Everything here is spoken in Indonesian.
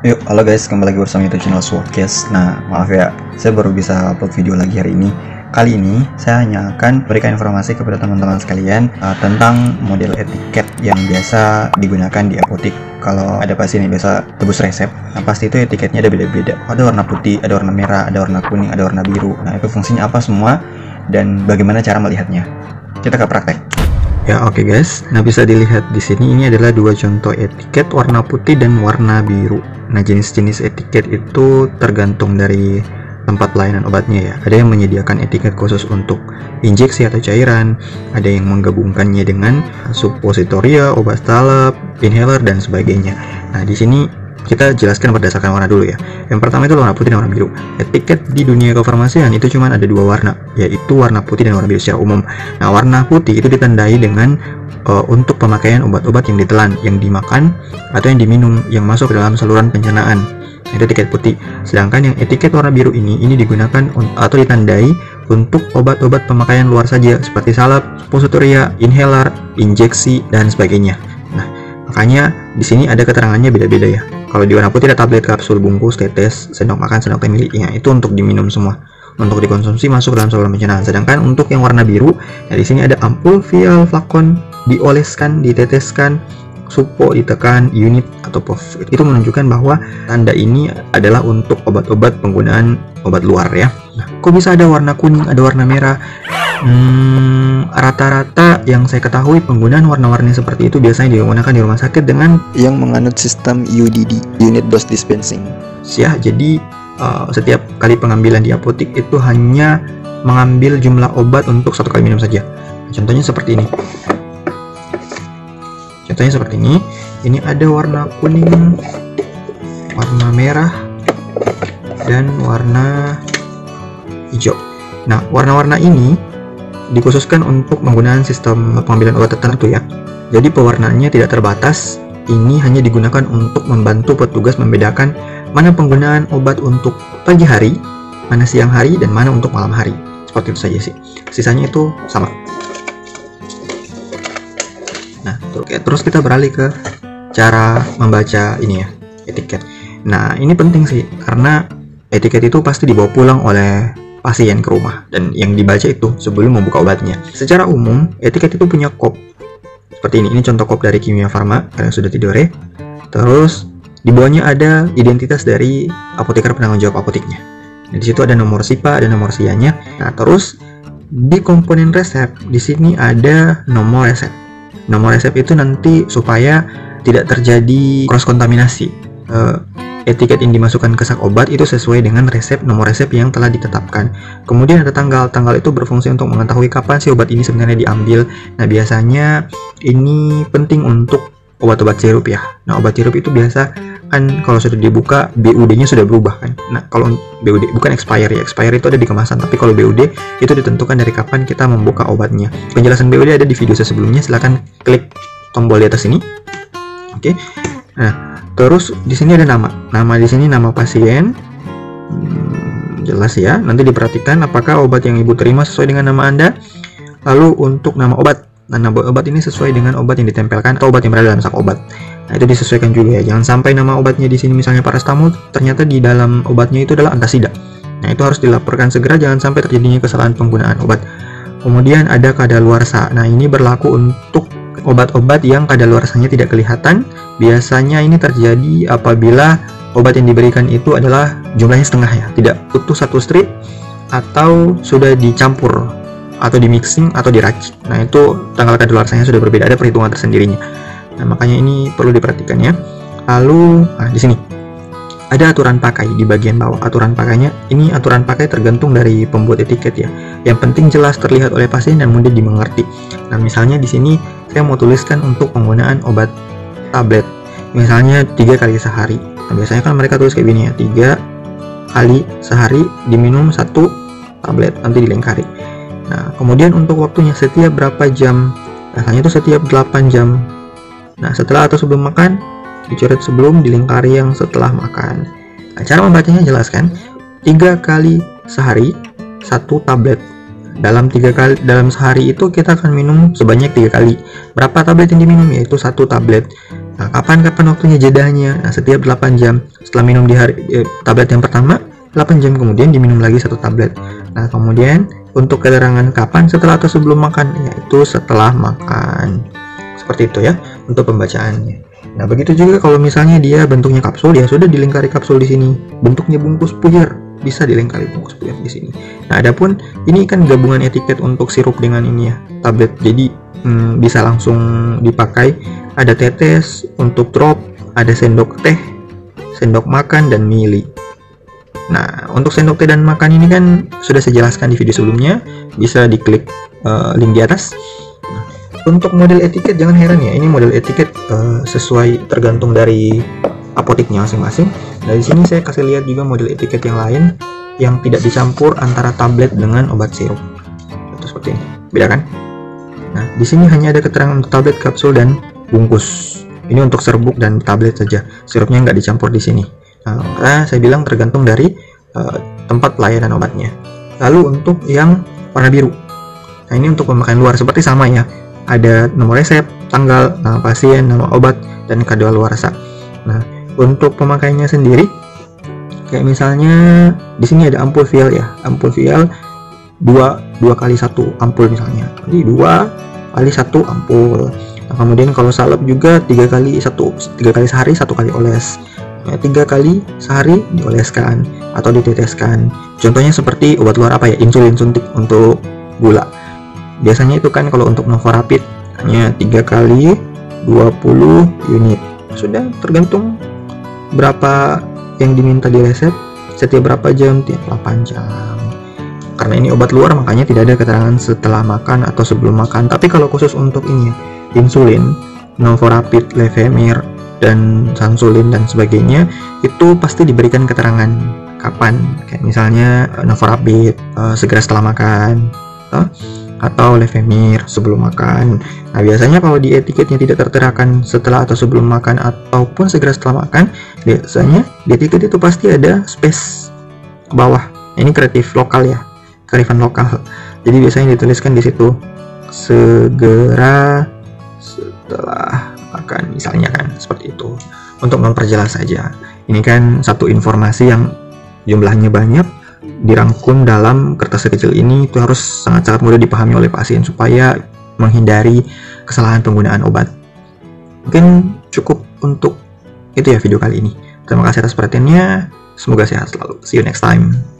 Yuk, halo guys, kembali lagi bersama YouTube channel Swordcast. Nah, maaf ya, saya baru bisa upload video lagi hari ini. Kali ini, saya hanya akan berikan informasi kepada teman-teman sekalian tentang model etiket yang biasa digunakan di apotik. Kalau ada pasien yang biasa tebus resep, nah pasti itu etiketnya ada beda-beda. Ada warna putih, ada warna merah, ada warna kuning, ada warna biru. Nah, itu fungsinya apa semua dan bagaimana cara melihatnya. Kita ke praktek. Ya oke guys, nah bisa dilihat di sini ini adalah dua contoh etiket warna putih dan warna biru. Nah jenis-jenis etiket itu tergantung dari tempat pelayanan obatnya ya. Ada yang menyediakan etiket khusus untuk injeksi atau cairan, ada yang menggabungkannya dengan suppositoria, obat stalap, inhaler dan sebagainya. Nah di sini kita jelaskan berdasarkan warna dulu ya. Yang pertama itu warna putih dan warna biru. Etiket di dunia kefarmasian itu cuma ada dua warna, yaitu warna putih dan warna biru secara umum. Nah, warna putih itu ditandai dengan untuk pemakaian obat-obat yang ditelan, yang dimakan, atau yang diminum, yang masuk ke dalam saluran pencernaan. Itu etiket putih. Sedangkan yang etiket warna biru ini digunakan atau ditandai untuk obat-obat pemakaian luar saja seperti salep, suppositoria, inhaler, injeksi dan sebagainya. Nah, makanya di sini ada keterangannya beda-beda ya. Kalau di warna putih ada tablet, kapsul, bungkus, tetes, sendok makan, sendok teh milik, ya itu untuk diminum semua, untuk dikonsumsi masuk dalam saluran pencernaan. Sedangkan untuk yang warna biru, ya di sini ada ampul, vial, flakon, dioleskan, diteteskan, suppo, ditekan, unit atau puff. Itu menunjukkan bahwa tanda ini adalah untuk obat-obat penggunaan obat luar ya. Nah, kok bisa ada warna kuning, ada warna merah? Rata-rata yang saya ketahui penggunaan warna-warni seperti itu biasanya digunakan di rumah sakit dengan yang menganut sistem UDD, Unit Dose Dispensing. Ya, jadi setiap kali pengambilan di apotik itu hanya mengambil jumlah obat untuk satu kali minum saja. Contohnya seperti ini. Ini ada warna kuning, warna merah, dan warna hijau. Nah, warna-warna ini dikhususkan untuk penggunaan sistem pengambilan obat tertentu ya. Jadi pewarnaannya tidak terbatas. Ini hanya digunakan untuk membantu petugas membedakan mana penggunaan obat untuk pagi hari, mana siang hari, dan mana untuk malam hari. Seperti itu saja sih. Sisanya itu sama. Nah, terus kita beralih ke cara membaca ini ya, etiket. Nah, ini penting sih karena etiket itu pasti dibawa pulang oleh pasien ke rumah dan yang dibaca itu sebelum membuka obatnya. Secara umum, etiket itu punya kop seperti ini. Ini contoh kop dari Kimia Farma, kalian sudah tidore. Terus di bawahnya ada identitas dari apoteker penanggung jawab apoteknya. Nah, di situ ada nomor SIPA, ada nomor SIA-nya. Nah, terus di komponen resep di sini ada nomor resep. Nomor resep itu nanti supaya tidak terjadi cross kontaminasi. Etiket yang dimasukkan ke sak obat itu sesuai dengan resep, nomor resep yang telah ditetapkan. Kemudian ada tanggal. Tanggal itu berfungsi untuk mengetahui kapan sih obat ini sebenarnya diambil. Nah, biasanya ini penting untuk obat-obat sirup ya. Nah, obat sirup itu biasa kan kalau sudah dibuka BUD-nya sudah berubah kan. Nah, kalau BUD bukan expiry ya. Expiry itu ada di kemasan, tapi kalau BUD itu ditentukan dari kapan kita membuka obatnya. Penjelasan BUD ada di video saya sebelumnya, silahkan klik tombol di atas ini. Oke. Nah, terus di sini ada nama. Nama di sini nama pasien. Jelas ya. Nanti diperhatikan apakah obat yang ibu terima sesuai dengan nama Anda. Lalu untuk nama obat. Nah, nama obat ini sesuai dengan obat yang ditempelkan atau obat yang berada dalam sak obat. Nah, itu disesuaikan juga ya. Jangan sampai nama obatnya di sini misalnya paracetamol, ternyata di dalam obatnya itu adalah antasida. Nah, itu harus dilaporkan segera, jangan sampai terjadinya kesalahan penggunaan obat. Kemudian ada kadaluarsa. Nah, ini berlaku untuk obat-obat yang kadaluarsanya tidak kelihatan. Biasanya ini terjadi apabila obat yang diberikan itu adalah jumlahnya setengah ya, tidak utuh satu strip atau sudah dicampur atau di mixing atau diracik. Nah, itu tanggal kadaluarsanya sudah berbeda, ada perhitungan tersendirinya. Nah, makanya ini perlu diperhatikan ya. Lalu di sini ada aturan pakai di bagian bawah. Aturan pakainya ini aturan pakai tergantung dari pembuat etiket ya. Yang penting jelas terlihat oleh pasien dan mudah dimengerti. Nah, misalnya di sini saya mau tuliskan untuk penggunaan obat tablet. Misalnya 3 kali sehari. Nah, biasanya kan mereka tulis kayak gini ya, 3 kali sehari diminum 1 tablet, nanti dilingkari. Nah, kemudian untuk waktunya setiap berapa jam? Biasanya itu setiap 8 jam. Nah, setelah atau sebelum makan, dicoret sebelum, dilingkari yang setelah makan. Nah, cara membacanya jelas kan? 3 kali sehari 1 tablet. Dalam sehari itu kita akan minum sebanyak 3 kali. Berapa tablet yang diminum? Yaitu 1 tablet. Nah, kapan waktunya jedanya? Nah, setiap 8 jam. Setelah minum di hari tablet yang pertama, 8 jam kemudian diminum lagi 1 tablet. Nah, kemudian untuk keterangan kapan, setelah atau sebelum makan, yaitu setelah makan. Seperti itu ya untuk pembacaannya. Nah, begitu juga kalau misalnya dia bentuknya kapsul, ya sudah dilingkari kapsul di sini. Bentuknya bungkus puyer, bisa dilingkari bungkus puyer di sini. Nah, adapun ini kan gabungan etiket untuk sirup dengan ini ya, tablet. Jadi bisa langsung dipakai. Ada tetes untuk drop, ada sendok teh, sendok makan, dan mili. Nah, untuk sendok teh dan makan ini kan sudah saya jelaskan di video sebelumnya, bisa diklik link di atas. Untuk model etiket jangan heran ya, ini model etiket sesuai tergantung dari apoteknya masing-masing. Nah, di sini saya kasih lihat juga model etiket yang lain yang tidak dicampur antara tablet dengan obat sirup. Itu seperti ini, beda kan? Nah, di sini hanya ada keterangan untuk tablet, kapsul, dan bungkus. Ini untuk serbuk dan tablet saja, sirupnya nggak dicampur di sini. Nah, maka saya bilang tergantung dari tempat pelayanan obatnya. Lalu untuk yang warna biru, nah ini untuk pemakaian luar, seperti sama ya. Ada nomor resep, tanggal, nama pasien, nama obat, dan kadaluarsa. Nah, untuk pemakaiannya sendiri, kayak misalnya di sini ada ampul vial ya, ampul vial 2 kali 1 ampul misalnya. Jadi 2 kali 1 ampul. Nah, kemudian kalau salep juga 3 kali sehari 1 kali oles. Nah, 3 kali sehari dioleskan atau diteteskan. Contohnya seperti obat luar apa ya, insulin suntik untuk gula. Biasanya itu kan kalau untuk Novorapid hanya 3 kali 20 unit. Sudah tergantung berapa yang diminta di resep, setiap berapa jam, tiap 8 jam. Karena ini obat luar makanya tidak ada keterangan setelah makan atau sebelum makan. Tapi kalau khusus untuk ini ya, insulin, Novorapid, Levemir, dan Sansulin dan sebagainya, itu pasti diberikan keterangan kapan. Kayak misalnya Novorapid segera setelah makan, atau Levemir sebelum makan. Nah, biasanya kalau di etiketnya tidak terterakan setelah atau sebelum makan ataupun segera setelah makan, biasanya di etiket itu pasti ada space ke bawah. Ini kreatif lokal ya, kearifan lokal. Jadi biasanya dituliskan di situ segera setelah makan misalnya kan, seperti itu. Untuk memperjelas saja. Ini kan satu informasi yang jumlahnya banyak, dirangkum dalam kertas kecil ini, itu harus sangat-sangat mudah dipahami oleh pasien supaya menghindari kesalahan penggunaan obat. Mungkin cukup untuk itu ya video kali ini. Terima kasih atas perhatiannya, semoga sehat selalu. See you next time.